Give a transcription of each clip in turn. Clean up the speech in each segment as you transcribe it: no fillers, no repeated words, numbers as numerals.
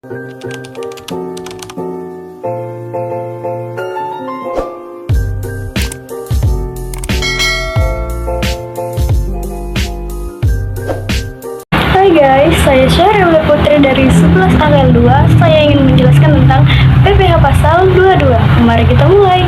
Hai guys, saya Syaril Putri dari 11 Angkatan 2. Saya ingin menjelaskan tentang PPh Pasal 22. Mari kita mulai.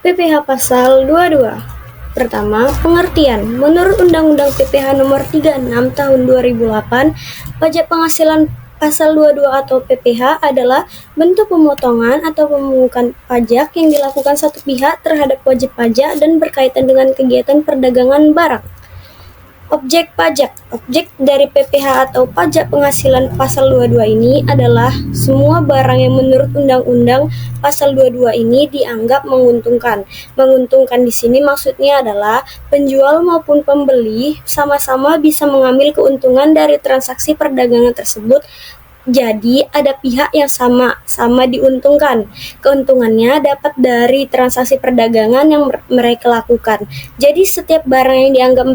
PPh Pasal 22. Pertama, pengertian. Menurut Undang-Undang PPh Nomor 36 Tahun 2008, pajak penghasilan Pasal 22 atau PPh adalah bentuk pemotongan atau pemungutan pajak yang dilakukan satu pihak terhadap wajib pajak dan berkaitan dengan kegiatan perdagangan barang. Objek pajak. Objek dari PPh atau pajak penghasilan Pasal 22 ini adalah semua barang yang menurut Undang-Undang Pasal 22 ini dianggap menguntungkan. Menguntungkan di sini maksudnya adalah penjual maupun pembeli sama-sama bisa mengambil keuntungan dari transaksi perdagangan tersebut. Jadi ada pihak yang sama-sama diuntungkan. Keuntungannya dapat dari transaksi perdagangan yang mereka lakukan. Jadi setiap barang yang dianggap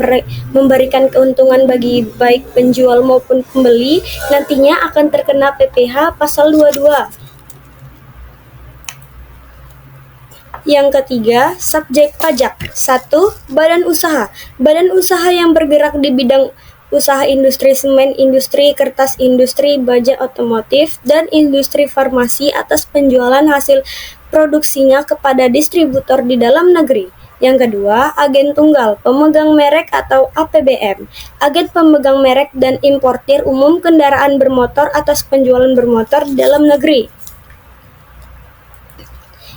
memberikan keuntungan bagi baik penjual maupun pembeli nantinya akan terkena PPh Pasal 22. Yang ketiga, subjek pajak. 1. Badan usaha. Badan usaha yang bergerak di bidang usaha industri semen, industri kertas, industri baja otomotif, dan industri farmasi atas penjualan hasil produksinya kepada distributor di dalam negeri. Yang kedua, agen tunggal, pemegang merek atau APBM, agen pemegang merek dan importir umum kendaraan bermotor atas penjualan bermotor di dalam negeri.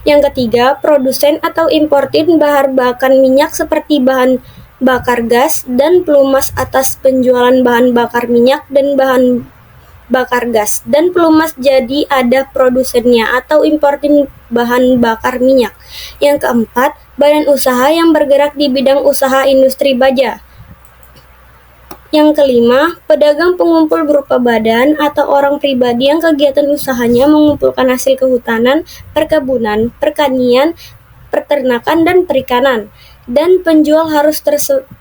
Yang ketiga, produsen atau importir bahan bakar minyak seperti bahan bakar gas dan pelumas atas penjualan bahan bakar minyak dan bahan bakar gas dan pelumas, jadi ada produsennya atau importir bahan bakar minyak. Yang keempat, badan usaha yang bergerak di bidang usaha industri baja. Yang kelima, pedagang pengumpul berupa badan atau orang pribadi yang kegiatan usahanya mengumpulkan hasil kehutanan, perkebunan, pertanian, peternakan, dan perikanan. Dan penjual harus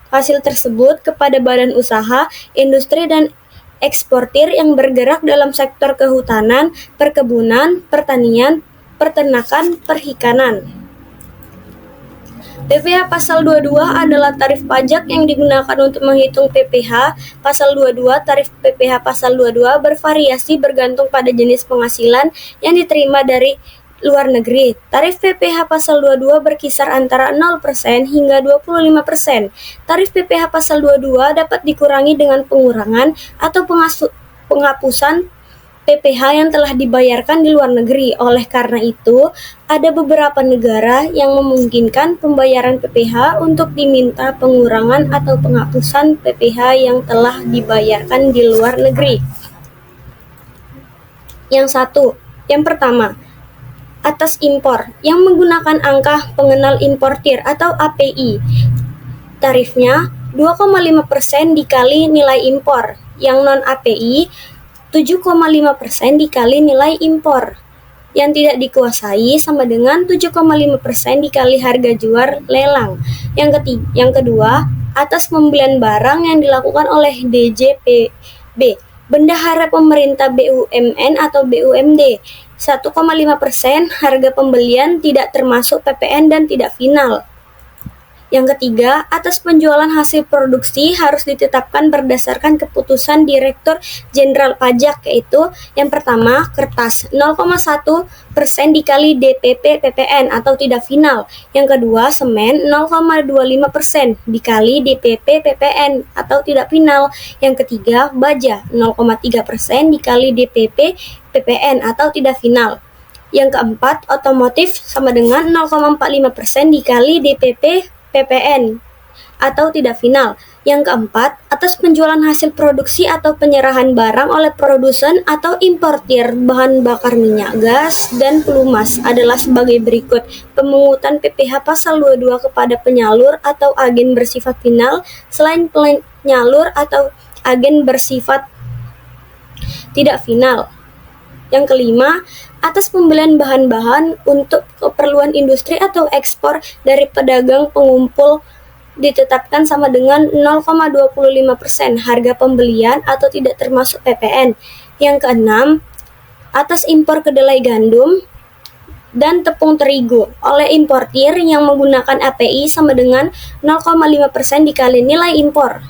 hasil tersebut kepada badan usaha, industri, dan eksportir yang bergerak dalam sektor kehutanan, perkebunan, pertanian, peternakan, perikanan. PPh Pasal 22 adalah tarif pajak yang digunakan untuk menghitung PPh Pasal 22. Tarif PPh Pasal 22 bervariasi bergantung pada jenis penghasilan yang diterima dari luar negeri. Tarif PPh Pasal 22 berkisar antara 0% hingga 25%. Tarif PPh Pasal 22 dapat dikurangi dengan pengurangan atau penghapusan PPh yang telah dibayarkan di luar negeri. Oleh karena itu, ada beberapa negara yang memungkinkan pembayaran PPh untuk diminta pengurangan atau penghapusan PPh yang telah dibayarkan di luar negeri. Yang pertama, atas impor yang menggunakan angka pengenal importir atau API. Tarifnya 2,5% dikali nilai impor. Yang non-API 7,5% dikali nilai impor. Yang tidak dikuasai sama dengan 7,5% dikali harga jual lelang. Yang kedua, atas pembelian barang yang dilakukan oleh DJPB, Bendahara Pemerintah BUMN atau BUMD. 1,5% harga pembelian tidak termasuk PPN dan tidak final. Yang ketiga, atas penjualan hasil produksi harus ditetapkan berdasarkan keputusan Direktur Jenderal Pajak, yaitu yang pertama, kertas 0,1% dikali DPP PPN atau tidak final. Yang kedua, semen 0,25% dikali DPP PPN atau tidak final. Yang ketiga, baja 0,3% dikali DPP PPN atau tidak final. Yang keempat, otomotif sama dengan 0,45% dikali DPP PPN atau tidak final. Yang keempat, atas penjualan hasil produksi atau penyerahan barang oleh produsen atau importir bahan bakar minyak, gas, dan pelumas adalah sebagai berikut. Pemungutan PPh Pasal 22 kepada penyalur atau agen bersifat final selain penyalur atau agen bersifat tidak final. Yang kelima, atas pembelian bahan-bahan untuk keperluan industri atau ekspor dari pedagang pengumpul ditetapkan sama dengan 0,25% harga pembelian atau tidak termasuk PPN. Yang keenam, atas impor kedelai gandum dan tepung terigu oleh importir yang menggunakan API sama dengan 0,5% dikali nilai impor.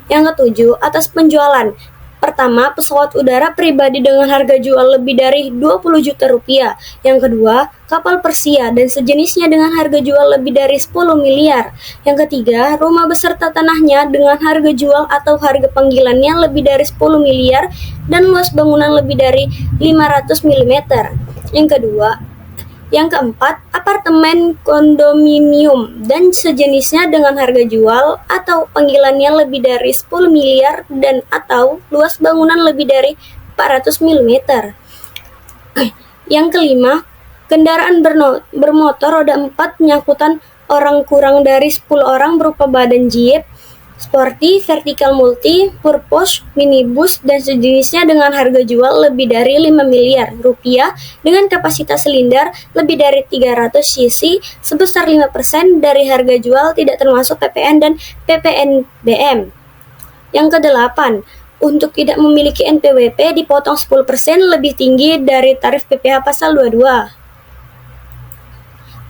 Yang ketujuh, atas penjualan. Pertama, pesawat udara pribadi dengan harga jual lebih dari 20 juta rupiah. Yang kedua, kapal Persia dan sejenisnya dengan harga jual lebih dari 10 miliar. Yang ketiga, rumah beserta tanahnya dengan harga jual atau harga panggilannya lebih dari 10 miliar dan luas bangunan lebih dari 500 mm. Yang keempat, apartemen, kondominium, dan sejenisnya dengan harga jual atau panggilannya lebih dari 10 miliar dan atau luas bangunan lebih dari 400 mm. Yang kelima, kendaraan bermotor roda 4 penyangkutan orang kurang dari 10 orang berupa badan jeep, sporty, vertikal multi, purpose, minibus, dan sejenisnya dengan harga jual lebih dari 5 miliar rupiah dengan kapasitas silinder lebih dari 300 cc sebesar 5% dari harga jual tidak termasuk PPN dan PPNBM. Yang kedelapan, untuk tidak memiliki NPWP dipotong 10% lebih tinggi dari tarif PPh pasal 22.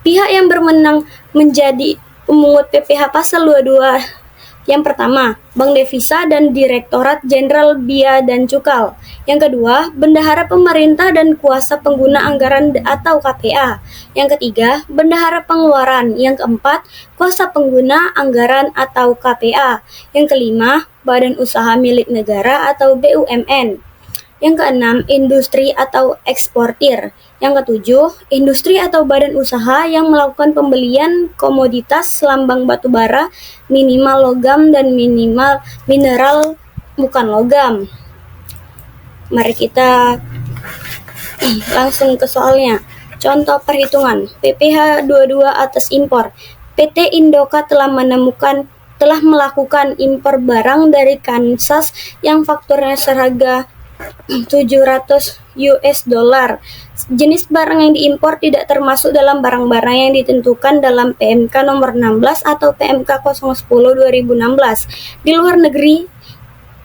Pihak yang berwenang menjadi pemungut PPh pasal 22 yang pertama, Bank Devisa dan Direktorat Jenderal Bea dan Cukai. Yang kedua, Bendahara Pemerintah dan Kuasa Pengguna Anggaran atau KPA. Yang ketiga, Bendahara Pengeluaran. Yang keempat, Kuasa Pengguna Anggaran atau KPA. Yang kelima, Badan Usaha Milik Negara atau BUMN. Yang keenam, industri atau eksportir. Yang ketujuh, industri atau badan usaha yang melakukan pembelian komoditas lambang batubara, minimal logam dan minimal mineral bukan logam. Mari kita langsung ke soalnya. Contoh perhitungan, PPh 22 atas impor. PT Indoka telah melakukan impor barang dari Kansas yang fakturnya seharga 700 US dollar. Jenis barang yang diimpor tidak termasuk dalam barang-barang yang ditentukan dalam PMK nomor 16 atau PMK 010 2016. Di luar negeri,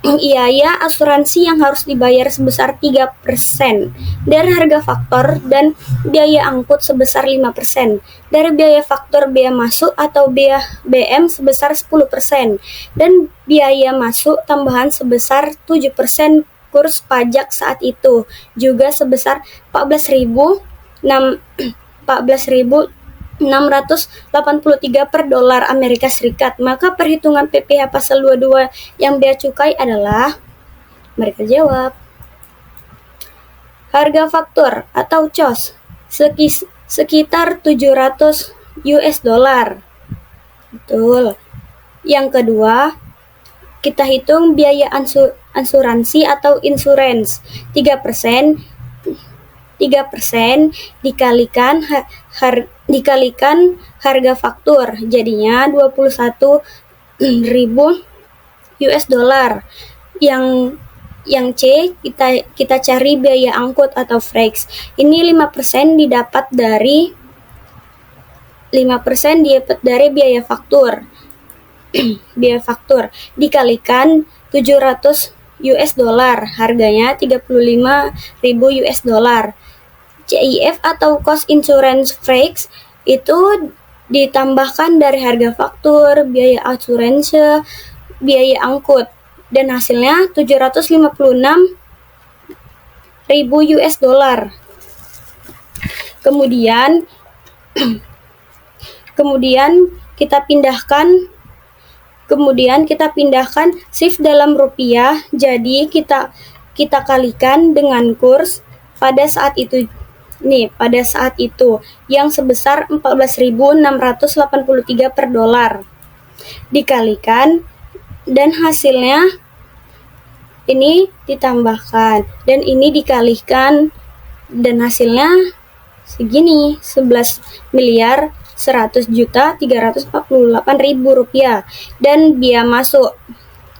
biaya asuransi yang harus dibayar sebesar 3% dari harga faktor dan biaya angkut sebesar 5%. Dari biaya faktor biaya masuk atau biaya BM sebesar 10% dan biaya masuk tambahan sebesar 7%. Kurs pajak saat itu juga sebesar 14.683 per dolar Amerika Serikat. Maka perhitungan PPh pasal 22 yang bea cukai adalah, mereka jawab, harga faktur atau COS sekitar 700 US dollar. Betul. Yang kedua, kita hitung biaya asuransi atau insurance 3% dikalikan harga faktur jadinya 21.000 US dollar. Yang C kita cari biaya angkut atau freight. Ini 5% didapat dari biaya faktur. Biaya faktur dikalikan 700 US dollar, harganya 35.000 US dollar. CIF atau cost insurance freight itu ditambahkan dari harga faktur, biaya asuransi, biaya angkut dan hasilnya 756.000 US dollar. Kemudian kita pindahkan shift dalam rupiah, jadi kita kalikan dengan kurs pada saat itu yang sebesar 14.683 per dolar dikalikan dan hasilnya ini ditambahkan dan ini dikalikan dan hasilnya segini 11.100.348.000 rupiah dan biaya masuk.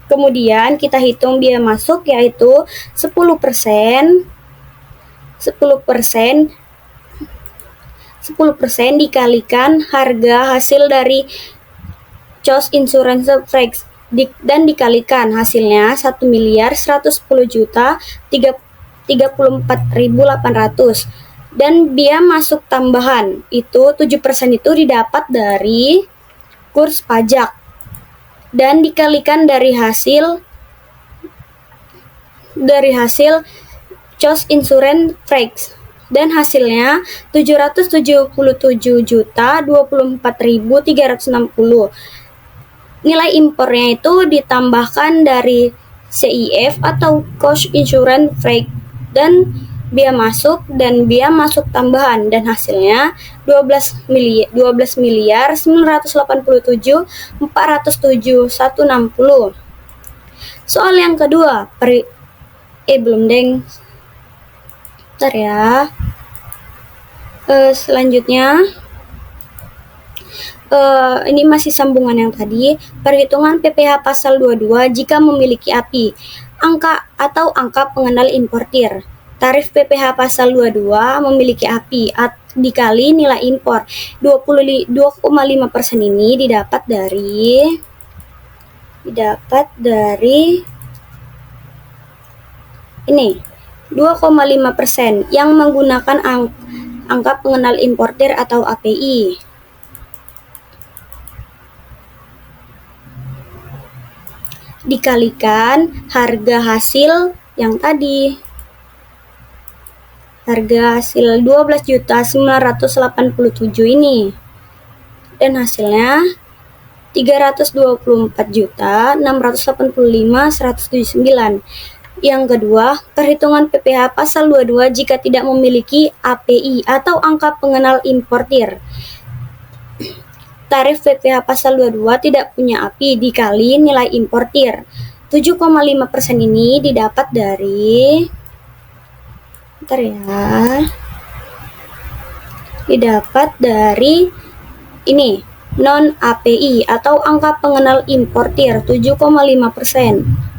Kemudian kita hitung biaya masuk yaitu 10% 10% dikalikan harga hasil dari Choice Insurance Freaks dan dikalikan hasilnya 1.110.034.800 dan biaya masuk tambahan itu 7% itu didapat dari kurs pajak dan dikalikan dari hasil Choice Insurance Freaks dan hasilnya 777.024.360. Nilai impornya itu ditambahkan dari CIF atau Cost Insurance Freak dan biaya masuk tambahan dan hasilnya 12.987.407.160. Soal yang kedua, belum deng. Bentar ya. Selanjutnya ini masih sambungan yang tadi. Perhitungan PPh pasal 22 jika memiliki API. Angka pengenal importir. Tarif PPh pasal 22 memiliki API dikali nilai impor. 2,5% ini didapat dari ini 2,5% yang menggunakan angka pengenal importir atau API. Dikalikan harga hasil yang tadi. Harga hasil 12.987 ini. Dan hasilnya 324.685.179. Yang kedua, perhitungan PPh pasal 22 jika tidak memiliki API atau angka pengenal importir. Tarif PPh pasal 22 tidak punya API dikali nilai importir. 7,5% ini didapat dari ini non API atau angka pengenal importir 7,5%.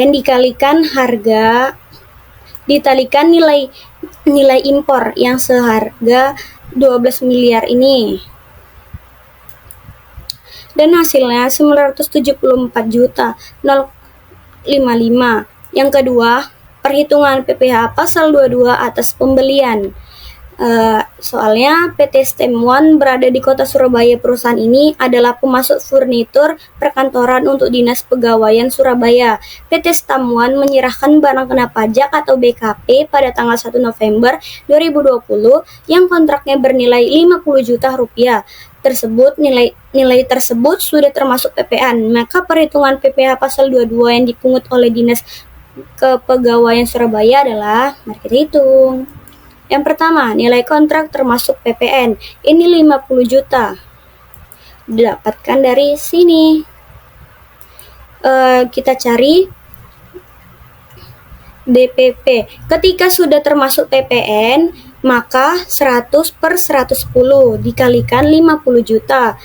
Dikalikan harga ditalikan nilai impor yang seharga 12 miliar ini. Dan hasilnya 974.055. Yang kedua, perhitungan PPh pasal 22 atas pembelian. Soalnya PT STEM One berada di kota Surabaya. Perusahaan ini adalah pemasok furnitur perkantoran untuk Dinas Pegawaian Surabaya. PT STEM One menyerahkan barang kena pajak atau BKP pada tanggal 1 November 2020 yang kontraknya bernilai 50 juta rupiah. Nilai tersebut sudah termasuk PPN. Maka perhitungan PPh pasal 22 yang dipungut oleh Dinas Kepegawaian Surabaya adalah, mari kita hitung. Yang pertama, nilai kontrak termasuk PPN. Ini 50 juta. Didapatkan dari sini. Kita cari DPP. Ketika sudah termasuk PPN, maka 100/110 dikalikan 50 juta.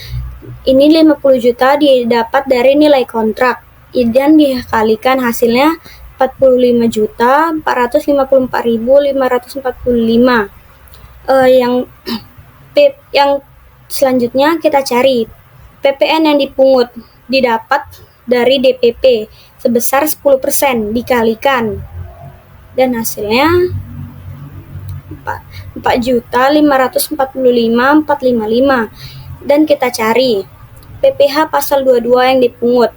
Ini 50 juta didapat dari nilai kontrak. Dan dikalikan hasilnya 45.454.545. Yang selanjutnya kita cari PPN yang dipungut didapat dari DPP sebesar 10% dikalikan dan hasilnya 4.545.455. Dan kita cari PPh pasal 22 yang dipungut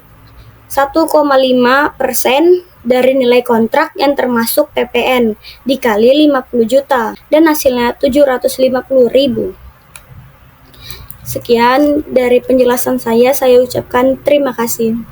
1,5% dari nilai kontrak yang termasuk PPN dikali 50 juta dan hasilnya 750.000. Sekian dari penjelasan saya ucapkan terima kasih.